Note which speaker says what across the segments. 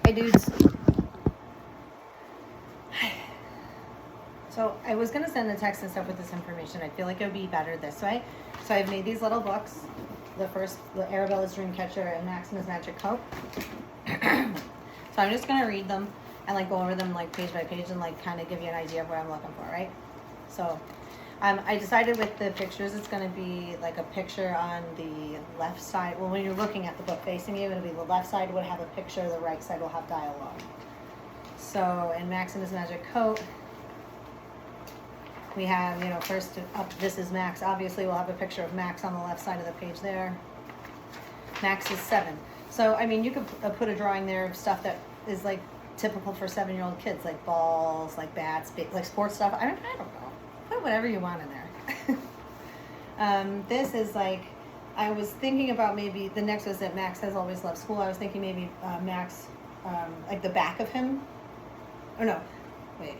Speaker 1: Hey dudes. So I was gonna send a text and stuff with this information. I feel like it would be better this way. So I've made these little books. The Arabella's Dreamcatcher and Maximus Magic Coat. So I'm just gonna read them and like go over them like page by page and like kind of give you an idea of what I'm looking for, right? So I decided with the pictures, it's gonna be like a picture on the left side. Well, when you're looking at the book facing you, it'll be the left side would have a picture, the right side will have dialogue. So in Maximus Magic Coat, we have, you know, first up, this is Max. Obviously, we'll have a picture of Max on the left side of the page there. Max is 7. So, I mean, you could put a drawing there of stuff that is like typical for 7-year-old kids, like balls, like bats, like sports stuff. I don't know. Put whatever you want in there. This is like, I was thinking about maybe, the next was that Max has always loved school. I was thinking maybe Max, like the back of him. Oh, no. Wait.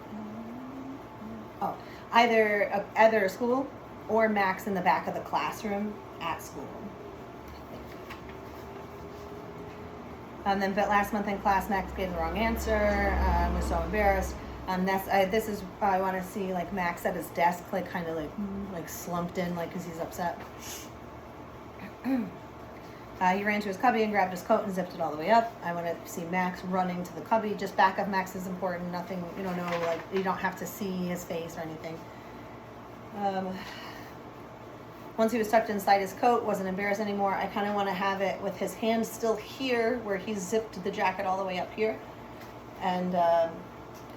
Speaker 1: Oh. Either school or Max in the back of the classroom at school. But last month in class, Max gave the wrong answer. Was so embarrassed. This is I want to see like Max at his desk, like kind of like slumped in, like because he's upset. He ran to his cubby and grabbed his coat and zipped it all the way up. I want to see Max running to the cubby. Just back of Max is important. Nothing, you don't know, like you don't have to see his face or anything. Once he was tucked inside his coat, wasn't embarrassed anymore. I kind of want to have it with his hand still here, where he zipped the jacket all the way up here. And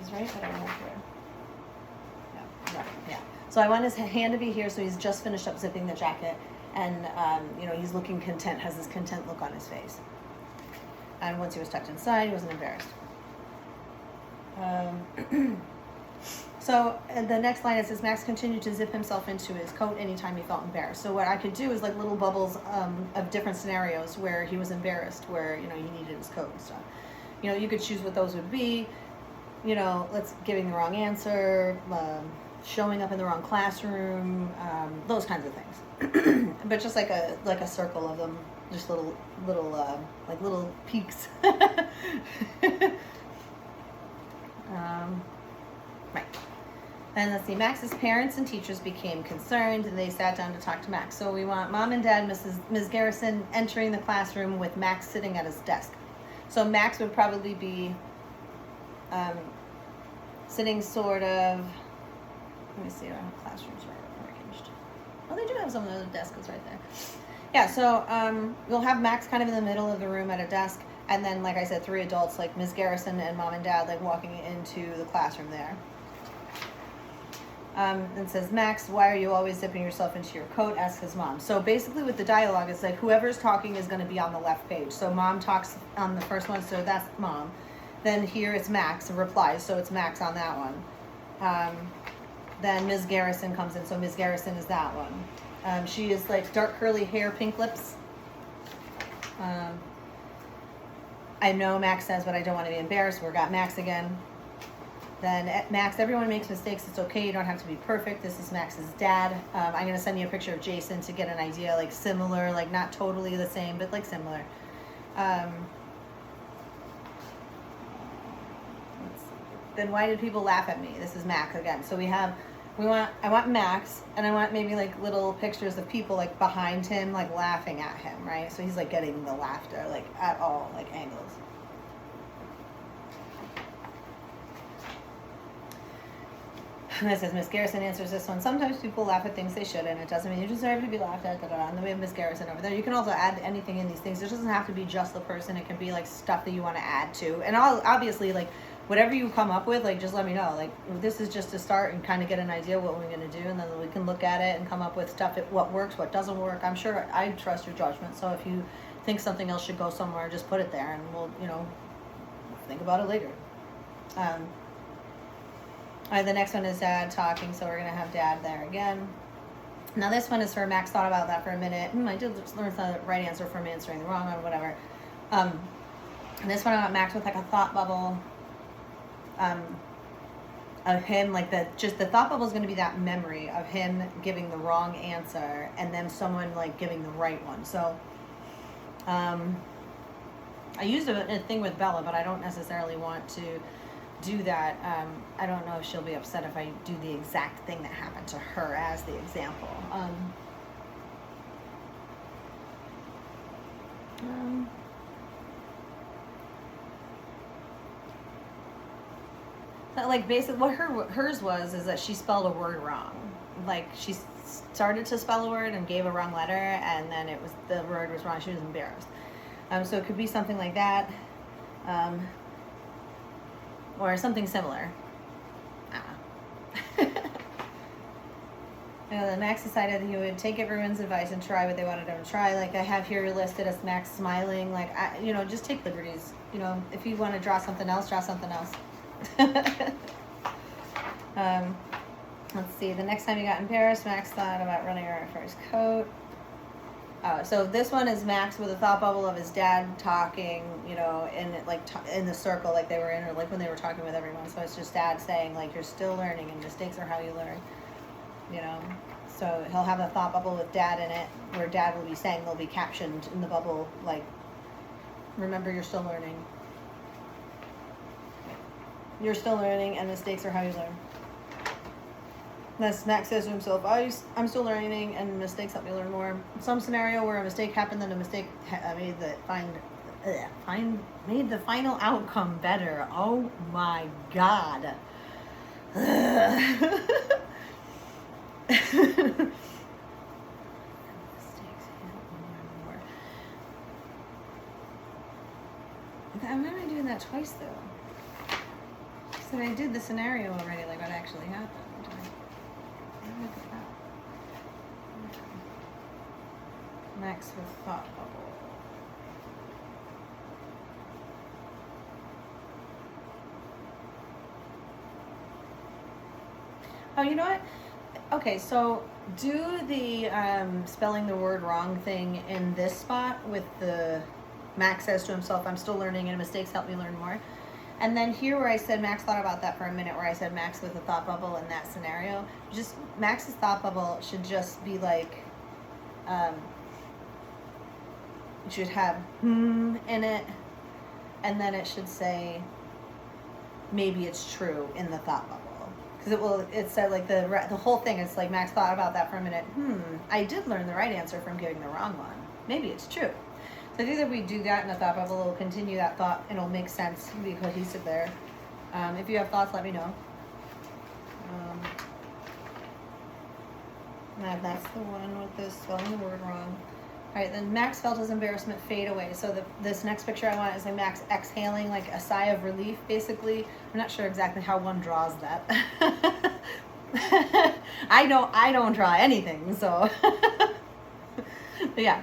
Speaker 1: is right? I don't know here. Yeah. So I want his hand to be here, so he's just finished up zipping the jacket. And, you know, he's looking content, has this content look on his face. And once he was tucked inside, he wasn't embarrassed. So the next line, it says, Max continued to zip himself into his coat anytime he felt embarrassed. So what I could do is like little bubbles of different scenarios where he was embarrassed, where, you know, he needed his coat and stuff. You know, you could choose what those would be. You know, giving the wrong answer, showing up in the wrong classroom, those kinds of things. But just like a circle of them, just little like little peaks. Right. And let's see, Max's parents and teachers became concerned and they sat down to talk to Max. So we want Mom and Dad, Ms. Garrison entering the classroom with Max sitting at his desk. So Max would probably be sitting sort of, let me see how classrooms are arranged. Oh, they do have some of the desks right there. Yeah, so we'll have Max kind of in the middle of the room at a desk, and then, like I said, 3 adults, like Ms. Garrison and Mom and Dad, like walking into the classroom there. It says, Max, why are you always zipping yourself into your coat? Asks his mom. So basically with the dialogue, it's like whoever's talking is going to be on the left page. So Mom talks on the first one, so that's Mom. Then here it's Max and replies, so it's Max on that one. Then Ms. Garrison comes in, so Ms. Garrison is that one. She is like dark curly hair, pink lips. I know Max says, but I don't want to be embarrassed. We got Max again. Then Max, everyone makes mistakes. It's okay. You don't have to be perfect. This is Max's dad. I'm going to send you a picture of Jason to get an idea, like similar, like not totally the same, but like similar. Then why did people laugh at me? This is Max again. So I want Max, and I want maybe like little pictures of people like behind him, like laughing at him, right? So he's like getting the laughter, like at all like angles. And this says, Miss Garrison answers this one. Sometimes people laugh at things they shouldn't. It doesn't mean you deserve to be laughed at. And then we have Miss Garrison over there. You can also add anything in these things. It doesn't have to be just the person. It can be like stuff that you want to add to. And obviously, like whatever you come up with, like just let me know. Like this is just to start and kind of get an idea what we're going to do, and then we can look at it and come up with stuff what works, what doesn't work. I'm sure I trust your judgment. So if you think something else should go somewhere, just put it there, and we'll think about it later. The next one is Dad talking, so we're going to have Dad there again. Now this one is for Max. Thought about that for a minute. I did learn the right answer from answering the wrong one, whatever. And this one I want Max with like a thought bubble of him, like the thought bubble is going to be that memory of him giving the wrong answer and then someone like giving the right one. So I used a thing with Bella, but I don't necessarily want to do that. I don't know if she'll be upset if I do the exact thing that happened to her as the example. Like basically what hers was is that she spelled a word wrong. Like she started to spell a word and gave a wrong letter, and then the word was wrong. She was embarrassed. So it could be something like that, or something similar. Then Max decided he would take everyone's advice and try what they wanted him to try. Like I have here listed as Max smiling. Like just take liberties. If you want to draw something else, draw something else. Let's see. The next time he got embarrassed, Max thought about running around for his coat. Oh, so this one is Max with a thought bubble of his dad talking, in the circle, like they were in, or like when they were talking with everyone. So it's just dad saying, like, you're still learning, and mistakes are how you learn. So he'll have a thought bubble with dad in it, where dad will be saying, they'll be captioned in the bubble, like, remember, you're still learning. You're still learning, and mistakes are how you learn. Thus, Max says to himself, I'm still learning, and mistakes help me learn more. Some scenario where a mistake happened, then a mistake made the final outcome better. Oh my God. I'm not doing that twice though. So I did the scenario already, like what actually happened. Look at that. Max with thought bubble. Oh, you know what? Okay, so do the spelling the word wrong thing in this spot with the Max says to himself, I'm still learning and mistakes help me learn more. And then here where I said Max thought about that for a minute, where I said Max with a thought bubble in that scenario, just Max's thought bubble should just be like, it should have in it, and then it should say, maybe it's true in the thought bubble. Because it said like the whole thing is like Max thought about that for a minute. I did learn the right answer from giving the wrong one. Maybe it's true. So I think that we do that in the thought bubble, it'll continue that thought and it'll make sense, be cohesive there. If you have thoughts, let me know. That's the one with the spelling the word wrong. All right, then Max felt his embarrassment fade away. So this next picture I want is like Max exhaling, like a sigh of relief, basically. I'm not sure exactly how one draws that. I don't draw anything, so. But yeah.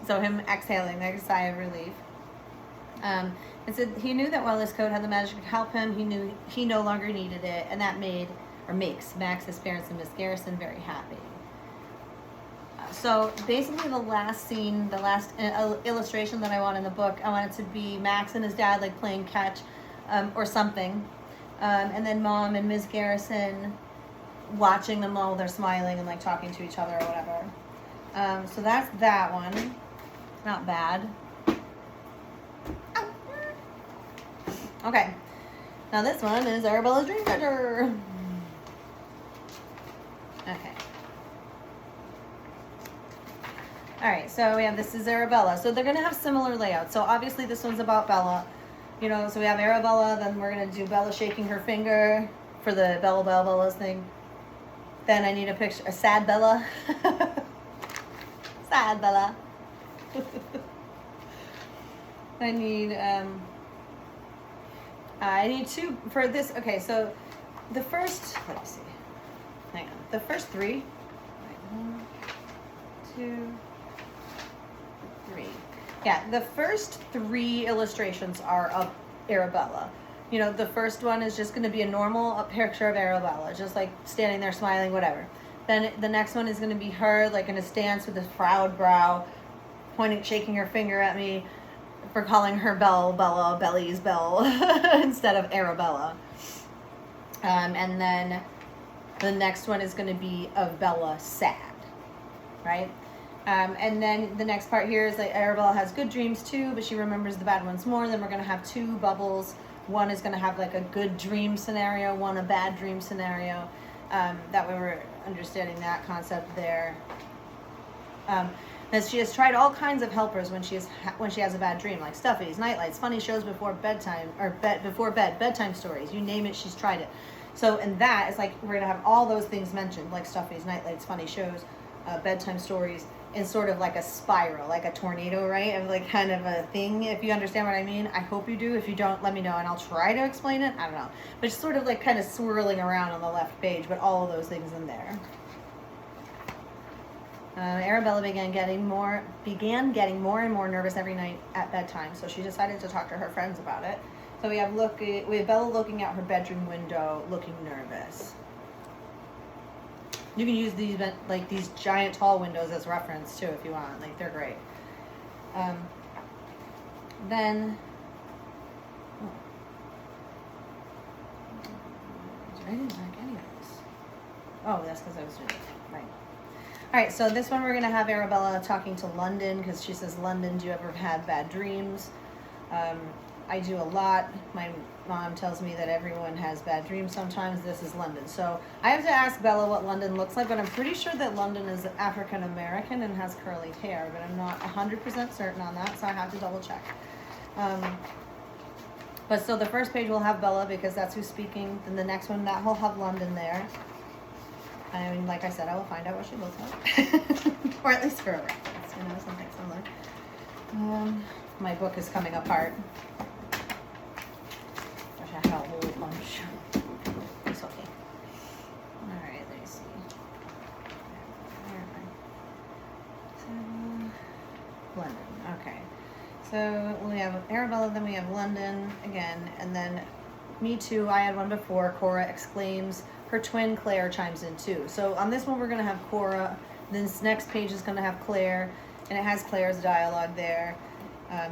Speaker 1: So him exhaling, like a sigh of relief. It said he knew that while his coat had the magic to help him, he knew he no longer needed it, and that makes Max's parents and Miss Garrison very happy. So basically the last scene, the last illustration that I want in the book, I want it to be Max and his dad like playing catch or something. And then Mom and Miss Garrison watching them while they're smiling and like talking to each other or whatever. So that's that one. Not bad. Okay. Now this one is Arabella's Dream Catcher. Okay. Alright, so we have this is Arabella. So they're going to have similar layouts. So obviously this one's about Bella. So we have Arabella, then we're going to do Bella shaking her finger for the Bella's thing. Then I need a picture, a sad Bella. Sad Bella. I need two for this. Okay, so the first, let me see. Hang on. The first three. 1, 2, 3. Yeah, the first 3 illustrations are of Arabella. The first one is just going to be a normal picture of Arabella, just like standing there smiling, whatever. Then the next one is going to be her, like in a stance with a proud brow, shaking her finger at me for calling her Belly's Belle, instead of Arabella. And then the next one is going to be of Bella sad, right? And then the next part here is that Arabella has good dreams too, but she remembers the bad ones more. Then we're going to have two bubbles. One is going to have like a good dream scenario, one a bad dream scenario. That way we're understanding that concept there. That she has tried all kinds of helpers when she has a bad dream, like stuffies, nightlights, funny shows before bedtime, or before bed, bedtime stories. You name it, she's tried it. So, and that is like, we're going to have all those things mentioned, like stuffies, nightlights, funny shows, bedtime stories, in sort of like a spiral, like a tornado, right? Of like kind of a thing, if you understand what I mean. I hope you do. If you don't, let me know and I'll try to explain it. I don't know. But it's sort of like kind of swirling around on the left page, but all of those things in there. Arabella began getting more and more nervous every night at bedtime, so she decided to talk to her friends about it. So we have Bella looking out her bedroom window, looking nervous. You can use these giant tall windows as reference too if you want. Like, they're great. Then, I didn't like any of this. Oh, that's because I was doing it. Right. All right, so this one we're going to have Arabella talking to London, because she says, London, do you ever have bad dreams? I do a lot. My mom tells me that everyone has bad dreams sometimes. This is London. So I have to ask Bella what London looks like, but I'm pretty sure that London is African American and has curly hair, but I'm not 100% certain on that, so I have to double check. But so the first page will have Bella, because that's who's speaking. Then the next one, that will have London there. I mean, like I said, I will find out what she looks like. Or at least for a reference, you know, something similar. My book is coming apart. Wish I had a whole bunch. It's okay. Alright, let me see. Where am I? So, London. Okay. So we have Arabella, then we have London again, and then me too. I had one before. Cora exclaims. Her twin Claire chimes in too. So on this one we're going to have Cora. This next page is going to have Claire, and it has Claire's dialogue there.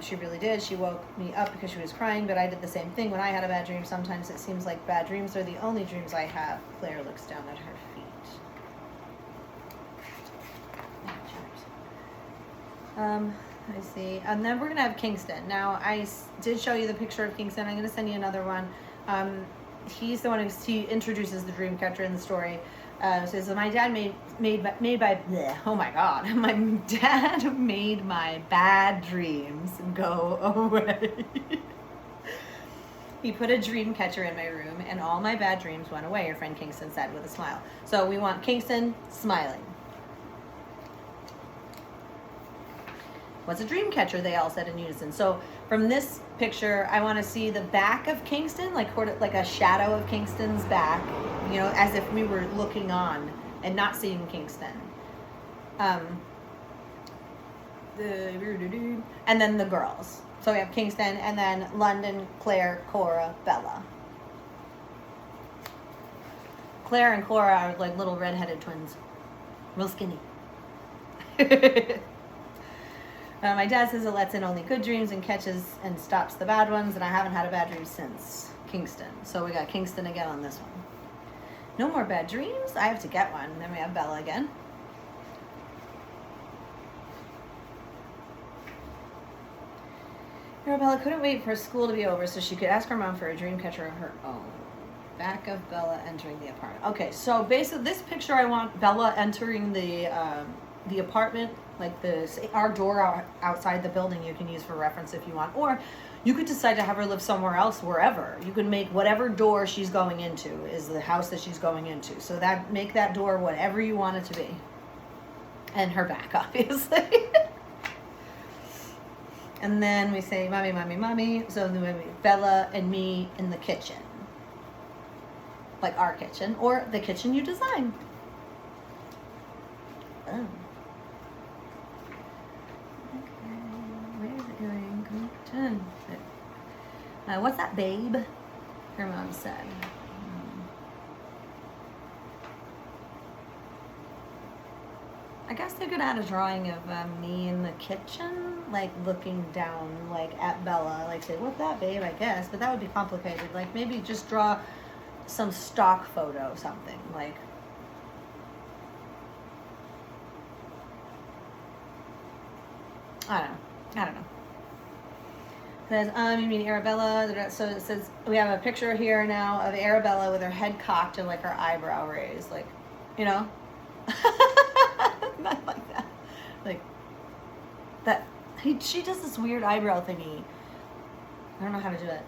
Speaker 1: She really did. She woke me up because she was crying, but I did the same thing when I had a bad dream. Sometimes it seems like bad dreams are the only dreams I have. Claire looks down at her feet. I see. And then we're going to have Kingston. Now, I did show you the picture of Kingston. I'm going to send you another one. He's the one he introduces the dream catcher in the story. Says, my dad made by bleh, oh my god, my dad made my bad dreams go away. He put a dream catcher in my room and all my bad dreams went away, your friend Kingston said with a smile. So we want Kingston smiling. What's a dream catcher? They all said in unison. So from this picture, I want to see the back of Kingston, like a shadow of Kingston's back, you know, as if we were looking on and not seeing Kingston. And then the girls. So we have Kingston, and then London, Claire, Cora, Bella. Claire and Cora are like little redheaded twins. Real skinny. My dad says it lets in only good dreams and catches and stops the bad ones, and I haven't had a bad dream since Kingston. So we got Kingston again on this one. No more bad dreams? I have to get one. Then we have Bella again. Arabella couldn't wait for school to be over so she could ask her mom for a dream catcher of her own. Back of Bella entering the apartment. Okay, so basically this picture, I want Bella entering the apartment, like our door outside the building you can use for reference if you want. Or you could decide to have her live somewhere else, wherever. You can make whatever door she's going into is the house that she's going into. So that make that door whatever you want it to be. And her back, obviously. And then we say, mommy, mommy, mommy. So then we have Bella and me in the kitchen. Like our kitchen, or the kitchen you design. Oh. Okay, where is it going? Kitchen. What's that, babe? Her mom said. I guess they could add a drawing of me in the kitchen, like looking down, like at Bella, like say, "What's that, babe?" I guess, but that would be complicated. Like maybe just draw some stock photo, something like. I don't know. It says, you mean Arabella? So it says, we have a picture here now of Arabella with her head cocked and like her eyebrow raised. Like, you know? Not like that. Like, that. She does this weird eyebrow thingy. I don't know how to do it.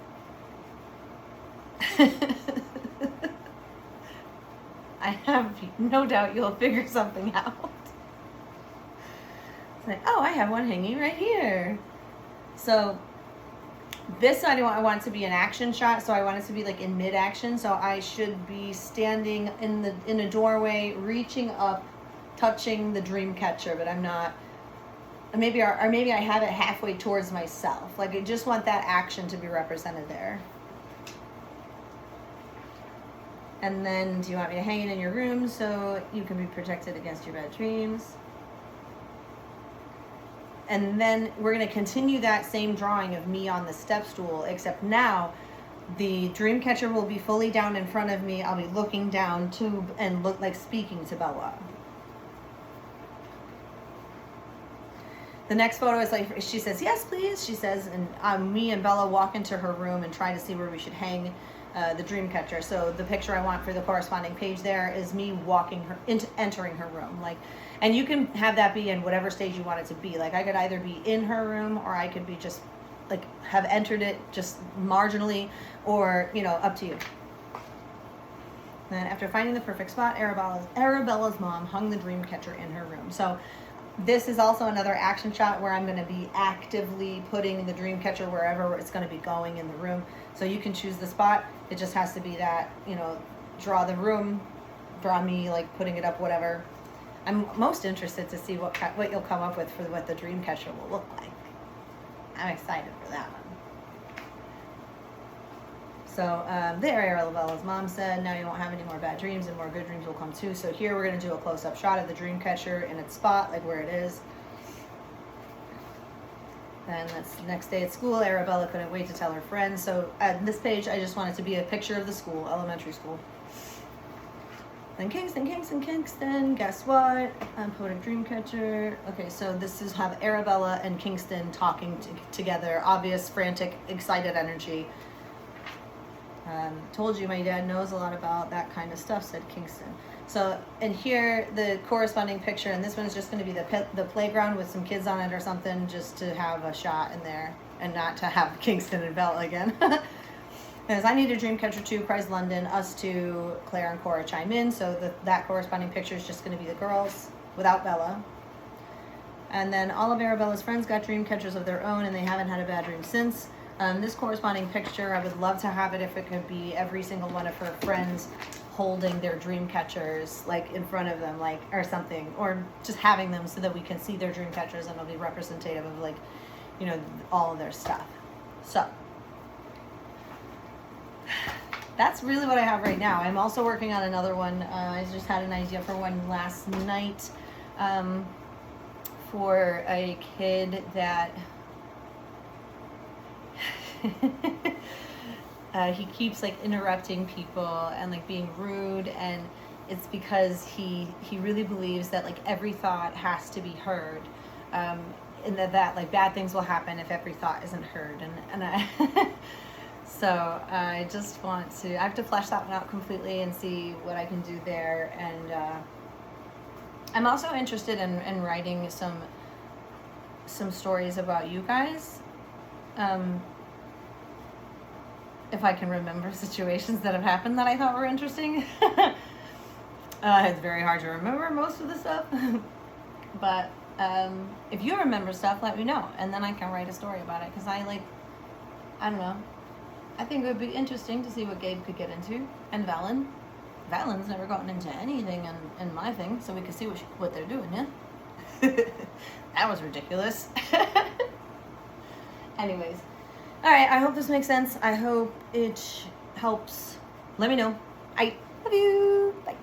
Speaker 1: I have no doubt you'll figure something out. It's like, oh, I have one hanging right here. So this I want it to be an action shot, so I want it to be like in mid-action. So I should be standing in a doorway, reaching up, touching the dream catcher, but I'm not. Maybe I have it halfway towards myself. Like I just want that action to be represented there. And then, do you want me to hang it in your room so you can be protected against your bad dreams? And then we're going to continue that same drawing of me on the step stool, except now the dream catcher will be fully down in front of me. I'll be looking down to and look like speaking to Bella. The next photo is like, she says, yes, please. She says, and me and Bella walk into her room and try to see where we should hang the dream catcher. So the picture I want for the corresponding page there is me walking her entering her room. Like, and you can have that be in whatever stage you want it to be. Like I could either be in her room or I could be just like have entered it just marginally, or you know, up to you. Then after finding the perfect spot, Arabella's mom hung the dream catcher in her room. So this is also another action shot where I'm going to be actively putting the dream catcher wherever it's going to be going in the room. So you can choose the spot. It just has to be that, you know, draw the room, draw me like putting it up, whatever. I'm most interested to see what you'll come up with for what the dream catcher will look like. I'm excited for that one. So there, Arabella's mom said, now you won't have any more bad dreams and more good dreams will come too. So here we're going to do a close-up shot of the dream catcher in its spot, like where it is. And that's the next day at school. Arabella couldn't wait to tell her friends. So at this page, I just want it to be a picture of the school, elementary school. Then Kingston. Guess what? I'm Poetic Dreamcatcher. Okay, so this is have Arabella and Kingston talking together. Obvious, frantic, excited energy. Told you my dad knows a lot about that kind of stuff, said Kingston. So, and here the corresponding picture, and this one is just going to be the playground with some kids on it or something, just to have a shot in there and not to have Kingston and Bella again. As I need a dream catcher too, cries London. Us two, Claire and Cora chime in. So that corresponding picture is just going to be the girls without Bella. And then all of Arabella's friends got dream catchers of their own, and they haven't had a bad dream since. This corresponding picture, I would love to have it if it could be every single one of her friends holding their dream catchers like in front of them, like, or something, or just having them so that we can see their dream catchers and it'll be representative of, like, you know, all of their stuff. So that's really what I have right now. I'm also working on another one. I just had an idea for one last night for a kid that he keeps like interrupting people and like being rude, and it's because he really believes that like every thought has to be heard, and that like bad things will happen if every thought isn't heard, and I so I just want to, I have to flesh that one out completely and see what I can do there. And I'm also interested in writing some stories about you guys. If I can remember situations that have happened that I thought were interesting. It's very hard to remember most of the stuff. But if you remember stuff, let me know. And then I can write a story about it. Because I don't know. I think it would be interesting to see what Gabe could get into. And Valen. Valen's never gotten into anything in my thing. So we could see what they're doing, yeah? That was ridiculous. Anyways. All right, I hope this makes sense. I hope it helps. Let me know. I love you. Bye.